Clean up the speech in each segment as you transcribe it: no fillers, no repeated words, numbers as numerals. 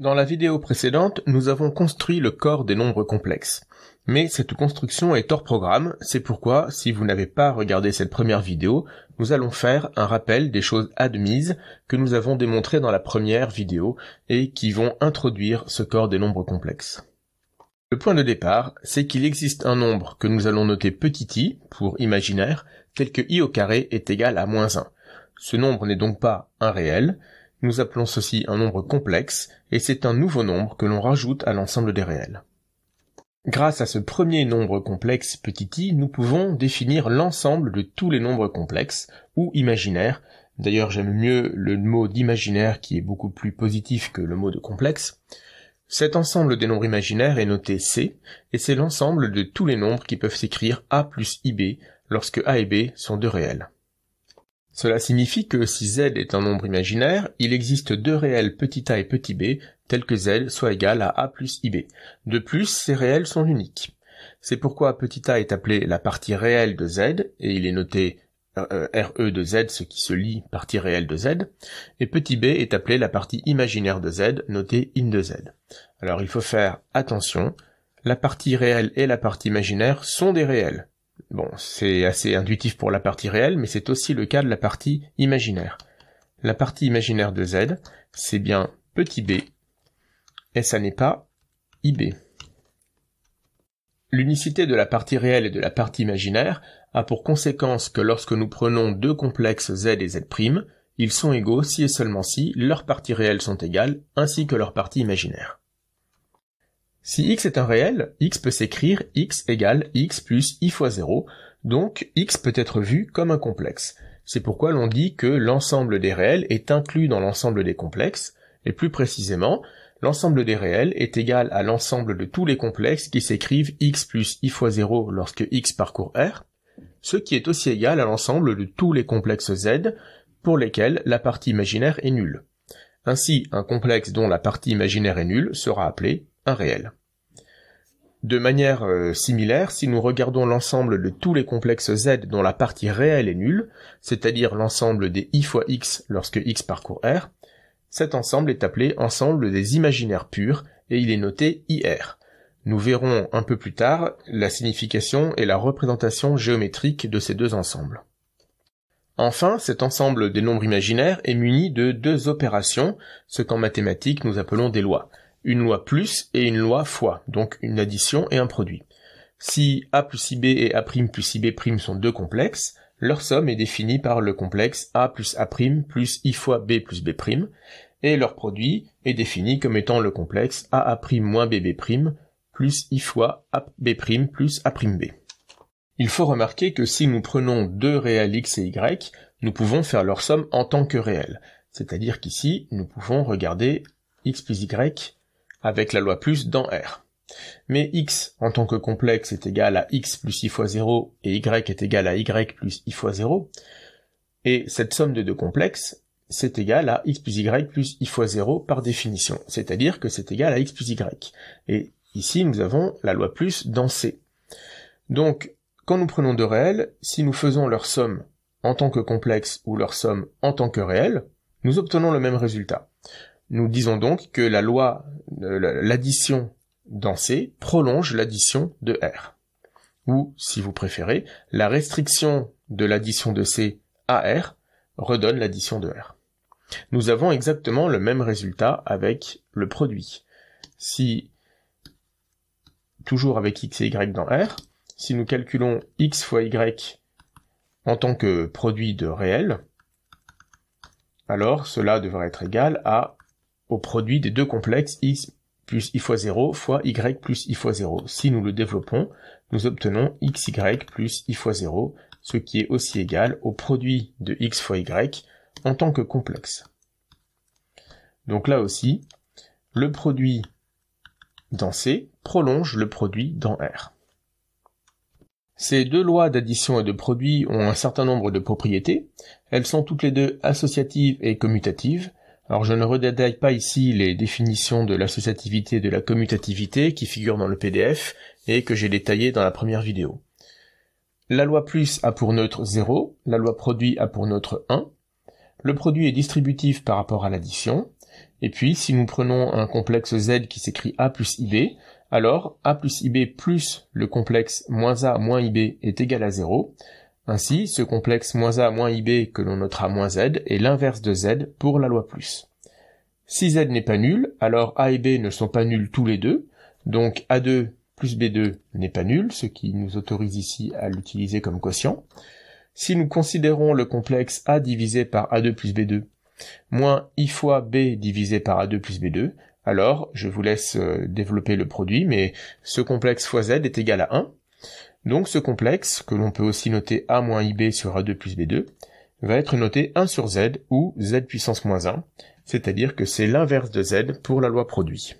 Dans la vidéo précédente, nous avons construit le corps des nombres complexes. Mais cette construction est hors programme, c'est pourquoi, si vous n'avez pas regardé cette première vidéo, nous allons faire un rappel des choses admises que nous avons démontrées dans la première vidéo et qui vont introduire ce corps des nombres complexes. Le point de départ, c'est qu'il existe un nombre que nous allons noter petit i, pour imaginaire, tel que i au carré est égal à -1. Ce nombre n'est donc pas un réel. Nous appelons ceci un nombre complexe, et c'est un nouveau nombre que l'on rajoute à l'ensemble des réels. Grâce à ce premier nombre complexe petit i, nous pouvons définir l'ensemble de tous les nombres complexes, ou imaginaires. D'ailleurs, j'aime mieux le mot d'imaginaire qui est beaucoup plus positif que le mot de complexe. Cet ensemble des nombres imaginaires est noté C, et c'est l'ensemble de tous les nombres qui peuvent s'écrire a plus ib lorsque a et b sont deux réels. Cela signifie que si z est un nombre imaginaire, il existe deux réels petit a et petit b, tels que z soit égal à a plus ib. De plus, ces réels sont uniques. C'est pourquoi petit a est appelé la partie réelle de z, et il est noté RE de z, ce qui se lit partie réelle de z, et petit b est appelé la partie imaginaire de z, notée in de z. Alors il faut faire attention, la partie réelle et la partie imaginaire sont des réels. Bon, c'est assez intuitif pour la partie réelle, mais c'est aussi le cas de la partie imaginaire. La partie imaginaire de z, c'est bien petit b, et ça n'est pas ib. L'unicité de la partie réelle et de la partie imaginaire a pour conséquence que lorsque nous prenons deux complexes z et z', ils sont égaux si et seulement si leurs parties réelles sont égales, ainsi que leurs parties imaginaires. Si x est un réel, x peut s'écrire x égale x plus i fois 0, donc x peut être vu comme un complexe. C'est pourquoi l'on dit que l'ensemble des réels est inclus dans l'ensemble des complexes, et plus précisément, l'ensemble des réels est égal à l'ensemble de tous les complexes qui s'écrivent x plus i fois 0 lorsque x parcourt R, ce qui est aussi égal à l'ensemble de tous les complexes z pour lesquels la partie imaginaire est nulle. Ainsi, un complexe dont la partie imaginaire est nulle sera appelé un réel. De manière similaire, si nous regardons l'ensemble de tous les complexes z dont la partie réelle est nulle, c'est-à-dire l'ensemble des i fois x lorsque x parcourt R, cet ensemble est appelé ensemble des imaginaires purs et il est noté IR. Nous verrons un peu plus tard la signification et la représentation géométrique de ces deux ensembles. Enfin, cet ensemble des nombres imaginaires est muni de deux opérations, ce qu'en mathématiques nous appelons des lois. Une loi plus et une loi fois, donc une addition et un produit. Si a plus ib et a' plus ib' sont deux complexes, leur somme est définie par le complexe a plus a' plus i fois b plus b', et leur produit est défini comme étant le complexe aa' moins bb' plus i fois ab' plus a'b. Il faut remarquer que si nous prenons deux réels x et y, nous pouvons faire leur somme en tant que réels, c'est-à-dire qu'ici, nous pouvons regarder x plus y avec la loi plus dans R. Mais x en tant que complexe est égal à x plus i fois 0 et y est égal à y plus i fois 0, et cette somme de deux complexes, c'est égal à x plus y plus i fois 0 par définition, c'est-à-dire que c'est égal à x plus y. Et ici, nous avons la loi plus dans C. Donc, quand nous prenons deux réels, si nous faisons leur somme en tant que complexe ou leur somme en tant que réel, nous obtenons le même résultat. Nous disons donc que la loi, l'addition dans C prolonge l'addition de R. Ou, si vous préférez, la restriction de l'addition de C à R redonne l'addition de R. Nous avons exactement le même résultat avec le produit. Si, toujours avec x et y dans R, si nous calculons x fois y en tant que produit de réel, alors cela devrait être égal au produit des deux complexes x plus i fois 0 fois y plus i fois 0. Si nous le développons, nous obtenons xy plus i fois 0, ce qui est aussi égal au produit de x fois y en tant que complexe. Donc là aussi, le produit dans C prolonge le produit dans R. Ces deux lois d'addition et de produit ont un certain nombre de propriétés. Elles sont toutes les deux associatives et commutatives. Alors je ne redétaille pas ici les définitions de l'associativité et de la commutativité qui figurent dans le PDF et que j'ai détaillées dans la première vidéo. La loi plus a pour neutre 0, la loi produit a pour neutre 1. Le produit est distributif par rapport à l'addition. Et puis, si nous prenons un complexe Z qui s'écrit A plus IB, alors A plus IB plus le complexe moins A moins IB est égal à 0. Ainsi, ce complexe moins A moins IB que l'on notera moins Z est l'inverse de Z pour la loi plus. Si Z n'est pas nul, alors A et B ne sont pas nuls tous les deux, donc A2 plus B2 n'est pas nul, ce qui nous autorise ici à l'utiliser comme quotient. Si nous considérons le complexe A divisé par A2 plus B2, moins I fois B divisé par A2 plus B2, alors je vous laisse développer le produit, mais ce complexe fois Z est égal à 1. Donc ce complexe, que l'on peut aussi noter A moins IB sur A2 plus B2, va être noté 1 sur Z ou Z puissance moins 1, c'est-à-dire que c'est l'inverse de Z pour la loi produit.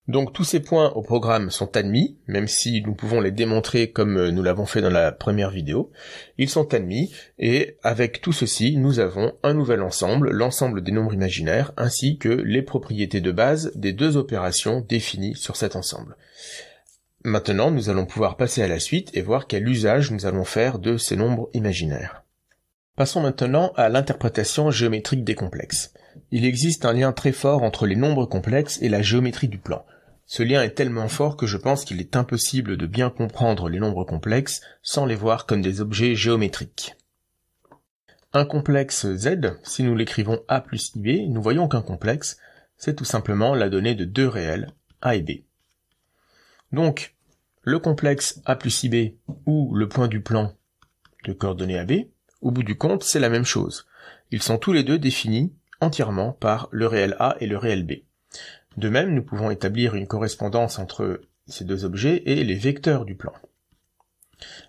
Donc tous ces points au programme sont admis, même si nous pouvons les démontrer comme nous l'avons fait dans la première vidéo. Ils sont admis, et avec tout ceci, nous avons un nouvel ensemble, l'ensemble des nombres imaginaires, ainsi que les propriétés de base des deux opérations définies sur cet ensemble. Maintenant, nous allons pouvoir passer à la suite et voir quel usage nous allons faire de ces nombres imaginaires. Passons maintenant à l'interprétation géométrique des complexes. Il existe un lien très fort entre les nombres complexes et la géométrie du plan. Ce lien est tellement fort que je pense qu'il est impossible de bien comprendre les nombres complexes sans les voir comme des objets géométriques. Un complexe Z, si nous l'écrivons A plus IB, nous voyons qu'un complexe, c'est tout simplement la donnée de deux réels, A et B. Donc, le complexe A plus IB ou le point du plan de coordonnées AB, au bout du compte, c'est la même chose. Ils sont tous les deux définis entièrement par le réel A et le réel B. De même, nous pouvons établir une correspondance entre ces deux objets et les vecteurs du plan.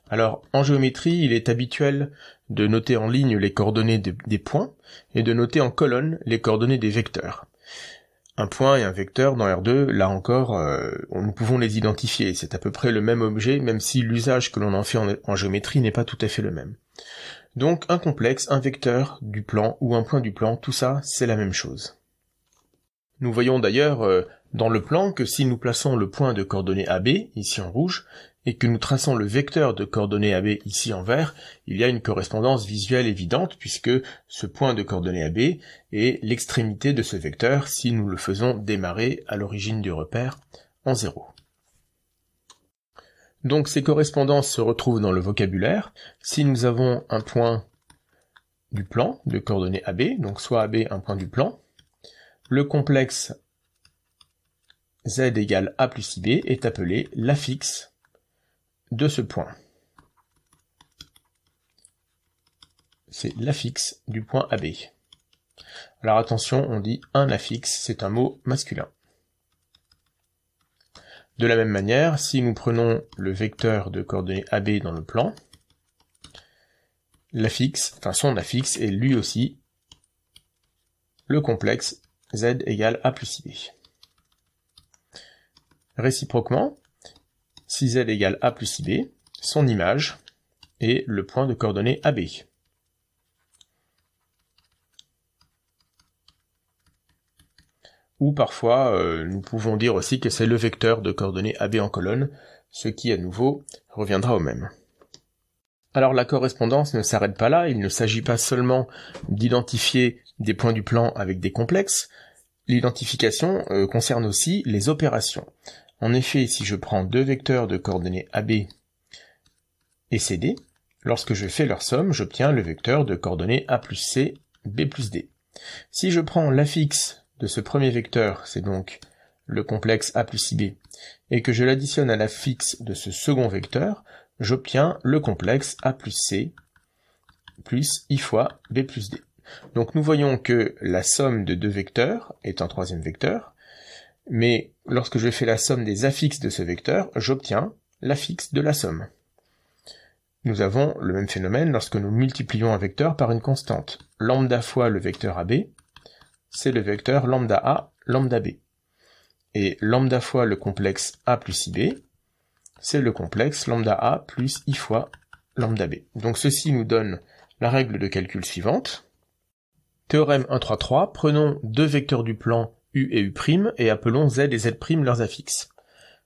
Alors, en géométrie, il est habituel de noter en ligne les coordonnées des points et de noter en colonne les coordonnées des vecteurs. Un point et un vecteur dans R2, là encore, nous pouvons les identifier. C'est à peu près le même objet, même si l'usage que l'on en fait en géométrie n'est pas tout à fait le même. Donc un complexe, un vecteur du plan ou un point du plan, tout ça, c'est la même chose. Nous voyons d'ailleurs dans le plan que si nous plaçons le point de coordonnées AB, ici en rouge, et que nous traçons le vecteur de coordonnées AB ici en vert, il y a une correspondance visuelle évidente puisque ce point de coordonnées AB est l'extrémité de ce vecteur si nous le faisons démarrer à l'origine du repère en 0. Donc ces correspondances se retrouvent dans le vocabulaire. Si nous avons un point du plan de coordonnées AB, donc soit AB un point du plan, le complexe Z égale A plus IB est appelé l'affixe de ce point. C'est l'affixe du point AB. Alors attention, on dit un affixe, c'est un mot masculin. De la même manière, si nous prenons le vecteur de coordonnées AB dans le plan, son affixe est lui aussi le complexe Z égale A plus IB. Réciproquement, si Z égale A plus IB, son image est le point de coordonnées AB. Ou parfois, nous pouvons dire aussi que c'est le vecteur de coordonnées AB en colonne, ce qui à nouveau reviendra au même. Alors la correspondance ne s'arrête pas là, il ne s'agit pas seulement d'identifier des points du plan avec des complexes, l'identification concerne aussi les opérations. En effet, si je prends deux vecteurs de coordonnées AB et CD, lorsque je fais leur somme, j'obtiens le vecteur de coordonnées A plus C, B plus D. Si je prends l'affixe de ce premier vecteur, c'est donc le complexe A plus IB, et que je l'additionne à l'affixe de ce second vecteur, j'obtiens le complexe A plus C plus I fois B plus D. Donc nous voyons que la somme de deux vecteurs est un troisième vecteur, mais lorsque je fais la somme des affixes de ce vecteur, j'obtiens l'affixe de la somme. Nous avons le même phénomène lorsque nous multiplions un vecteur par une constante. Lambda fois le vecteur AB, c'est le vecteur lambda A, lambda B. Et lambda fois le complexe A plus IB, c'est le complexe lambda A plus I fois lambda B. Donc ceci nous donne la règle de calcul suivante. Théorème 1.3.3, prenons deux vecteurs du plan U et U' et appelons Z et Z' leurs affixes.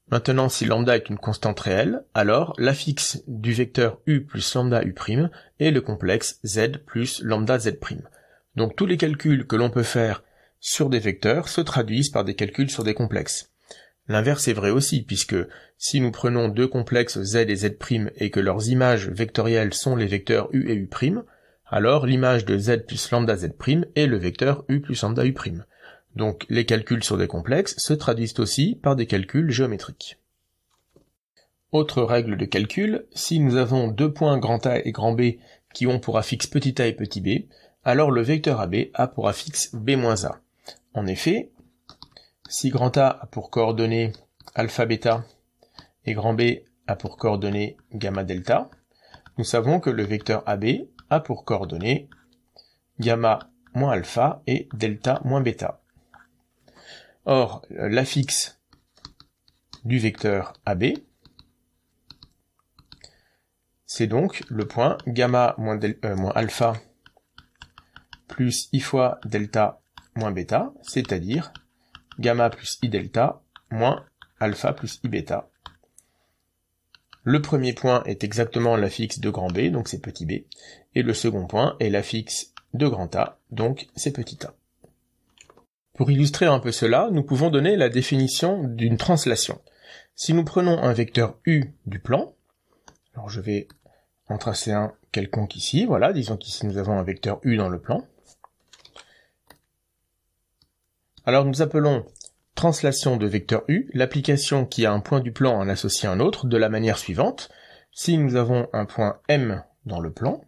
Maintenant, si lambda est une constante réelle, alors l'affixe du vecteur U plus lambda U' est le complexe Z plus lambda Z'. Donc tous les calculs que l'on peut faire sur des vecteurs se traduisent par des calculs sur des complexes. L'inverse est vrai aussi, puisque si nous prenons deux complexes z et z' et que leurs images vectorielles sont les vecteurs u et u', alors l'image de z plus lambda z' est le vecteur u plus lambda u'. Donc les calculs sur des complexes se traduisent aussi par des calculs géométriques. Autre règle de calcul, si nous avons deux points grand A et grand B qui ont pour affixe petit a et petit b, alors le vecteur AB a pour affixe b-a. En effet, si grand A a pour coordonnées alpha bêta et grand B a pour coordonnées gamma delta, nous savons que le vecteur AB a pour coordonnées gamma moins alpha et delta moins bêta. Or, l'affixe du vecteur AB, c'est donc le point gamma moins alpha plus i fois delta moins bêta, c'est-à-dire gamma plus i delta moins alpha plus i bêta. Le premier point est exactement l'affixe de grand B, donc c'est petit b, et le second point est l'affixe de grand A, donc c'est petit a. Pour illustrer un peu cela, nous pouvons donner la définition d'une translation. Si nous prenons un vecteur u du plan, alors je vais en tracer un quelconque ici, voilà, disons qu'ici nous avons un vecteur u dans le plan. Alors nous appelons translation de vecteur u l'application qui a un point du plan en associé à un autre de la manière suivante. Si nous avons un point M dans le plan,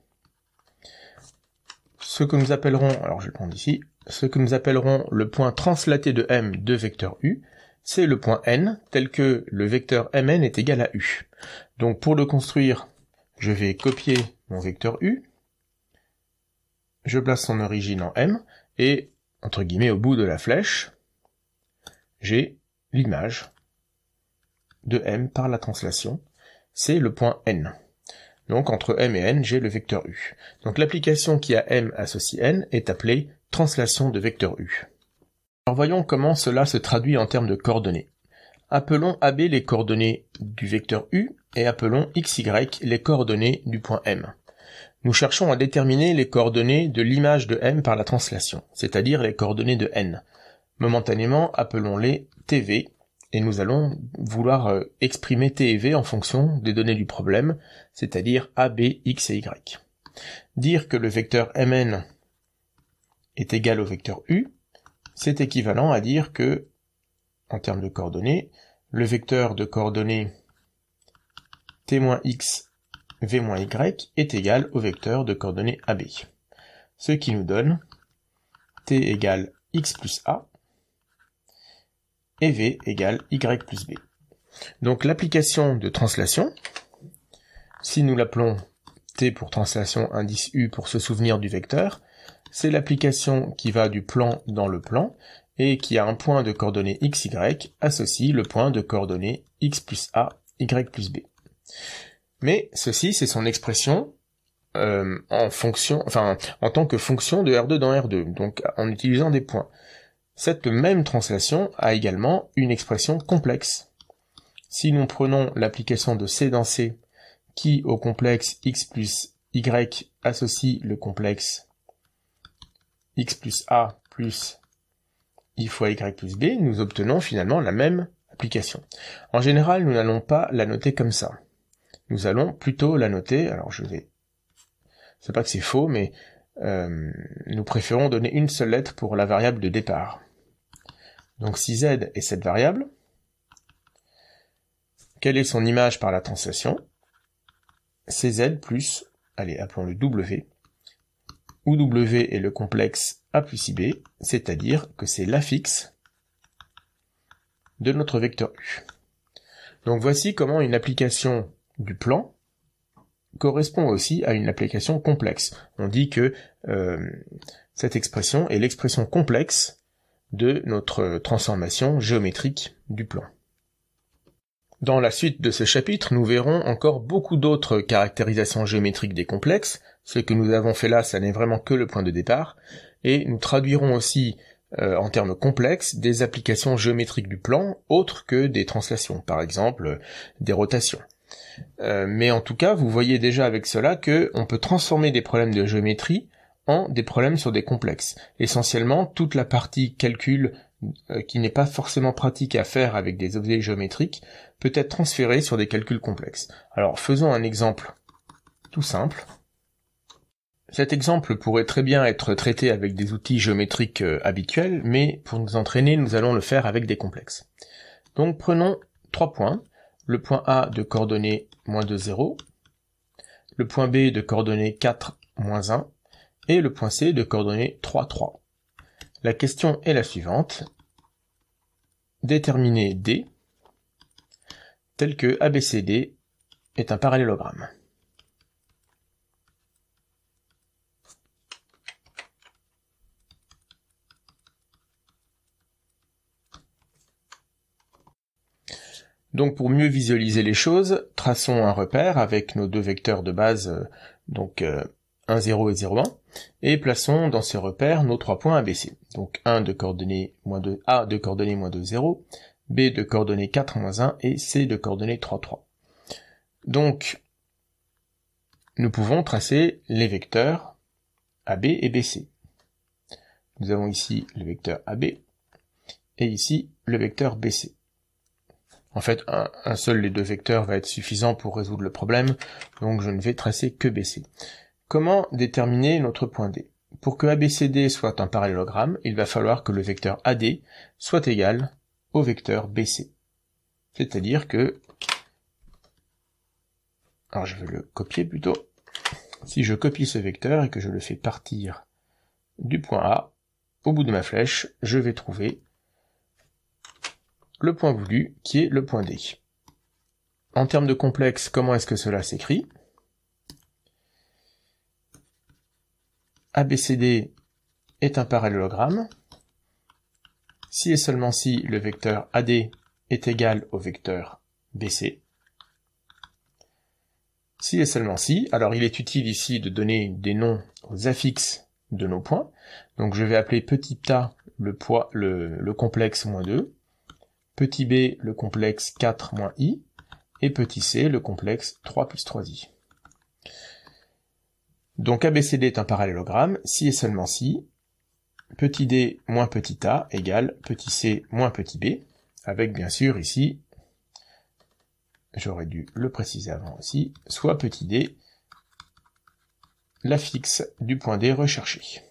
ce que nous appellerons, alors je vais le prendre ici, ce que nous appellerons le point translaté de M de vecteur u, c'est le point N tel que le vecteur Mn est égal à u. Donc pour le construire, je vais copier mon vecteur u, je place son origine en M, et, entre guillemets, au bout de la flèche, j'ai l'image de M par la translation, c'est le point N. Donc entre M et N, j'ai le vecteur u. Donc l'application qui a M associe N est appelée translation de vecteur u. Alors voyons comment cela se traduit en termes de coordonnées. Appelons AB les coordonnées du vecteur u, et appelons XY les coordonnées du point M. Nous cherchons à déterminer les coordonnées de l'image de M par la translation, c'est-à-dire les coordonnées de N. Momentanément, appelons-les TV, et nous allons vouloir exprimer T et V en fonction des données du problème, c'est-à-dire A, B, X et Y. Dire que le vecteur Mn est égal au vecteur U, c'est équivalent à dire que, en termes de coordonnées, le vecteur de coordonnées T-X, V-Y est égal au vecteur de coordonnées AB. Ce qui nous donne T égale X plus A, et V égale Y plus B. Donc l'application de translation, si nous l'appelons T pour translation indice U pour se souvenir du vecteur, c'est l'application qui va du plan dans le plan, et qui a un point de coordonnées x, y, associe le point de coordonnées x plus a, y plus b. Mais ceci, c'est son expression en tant que fonction de R2 dans R2, donc en utilisant des points. Cette même translation a également une expression complexe. Si nous prenons l'application de C dans C, qui au complexe x plus y associe le complexe x plus a plus i fois y plus b, nous obtenons finalement la même application. En général, nous n'allons pas la noter comme ça. Nous allons plutôt la noter, alors c'est pas que c'est faux, mais nous préférons donner une seule lettre pour la variable de départ. Donc si z est cette variable, quelle est son image par la translation? C'est z plus, allez, appelons-le w, où w est le complexe a plus ib, c'est-à-dire que c'est l'affixe de notre vecteur u. Donc voici comment une application du plan correspond aussi à une application complexe. On dit que cette expression est l'expression complexe de notre transformation géométrique du plan. Dans la suite de ce chapitre, nous verrons encore beaucoup d'autres caractérisations géométriques des complexes. Ce que nous avons fait là, ça n'est vraiment que le point de départ, et nous traduirons aussi, en termes complexes, des applications géométriques du plan, autres que des translations, par exemple des rotations. Mais en tout cas, vous voyez déjà avec cela que on peut transformer des problèmes de géométrie en des problèmes sur des complexes. Essentiellement, toute la partie calcul qui n'est pas forcément pratique à faire avec des objets géométriques peut être transférée sur des calculs complexes. Alors faisons un exemple tout simple. Cet exemple pourrait très bien être traité avec des outils géométriques habituels, mais pour nous entraîner, nous allons le faire avec des complexes. Donc prenons 3 points, le point A de coordonnées -2, 0, le point B de coordonnées 4, -1, et le point C de coordonnées 3, 3. La question est la suivante. Déterminer D tel que ABCD est un parallélogramme. Donc pour mieux visualiser les choses, traçons un repère avec nos deux vecteurs de base, donc 1, 0 et 0, 1, et plaçons dans ces repères nos 3 points ABC. Donc 1 de coordonnées -2, A de coordonnées -2, 0, B de coordonnées 4, -1, et C de coordonnées 3, 3. Donc, nous pouvons tracer les vecteurs AB et BC. Nous avons ici le vecteur AB, et ici le vecteur BC. En fait, un seul des deux vecteurs va être suffisant pour résoudre le problème, donc je ne vais tracer que BC. Comment déterminer notre point D? Pour que ABCD soit un parallélogramme, il va falloir que le vecteur AD soit égal au vecteur BC. C'est-à-dire que... Alors je vais le copier plutôt. Si je copie ce vecteur et que je le fais partir du point A, au bout de ma flèche, je vais trouver le point voulu, qui est le point D. En termes de complexe, comment est-ce que cela s'écrit? ABCD est un parallélogramme, si et seulement si le vecteur AD est égal au vecteur BC. Si et seulement si, alors il est utile ici de donner des noms aux affixes de nos points. Donc je vais appeler petit a le complexe -2, petit b le complexe 4 -i, et petit c le complexe 3 plus 3i. Donc ABCD est un parallélogramme, si et seulement si, petit d moins petit a égale petit c moins petit b, avec bien sûr ici, j'aurais dû le préciser avant aussi, soit petit d, l'affixe du point D recherché.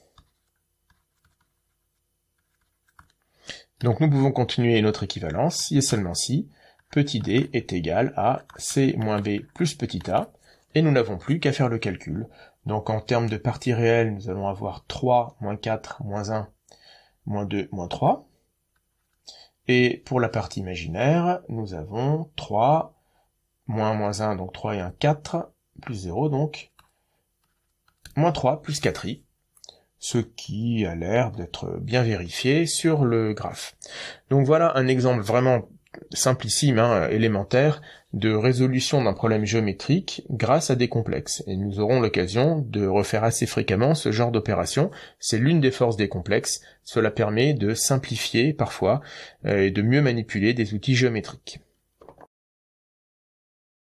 Donc nous pouvons continuer notre équivalence, si et seulement si, petit d est égal à c moins b plus petit a, et nous n'avons plus qu'à faire le calcul. Donc en termes de partie réelle, nous allons avoir 3, moins 4, moins 1, moins 2, moins 3. Et pour la partie imaginaire, nous avons 3, moins 1, donc 3 et 1, 4, plus 0, donc moins 3 plus 4i, ce qui a l'air d'être bien vérifié sur le graphe. Donc voilà un exemple vraiment simplissime, élémentaire, de résolution d'un problème géométrique grâce à des complexes. Et nous aurons l'occasion de refaire assez fréquemment ce genre d'opération. C'est l'une des forces des complexes. Cela permet de simplifier parfois et de mieux manipuler des outils géométriques.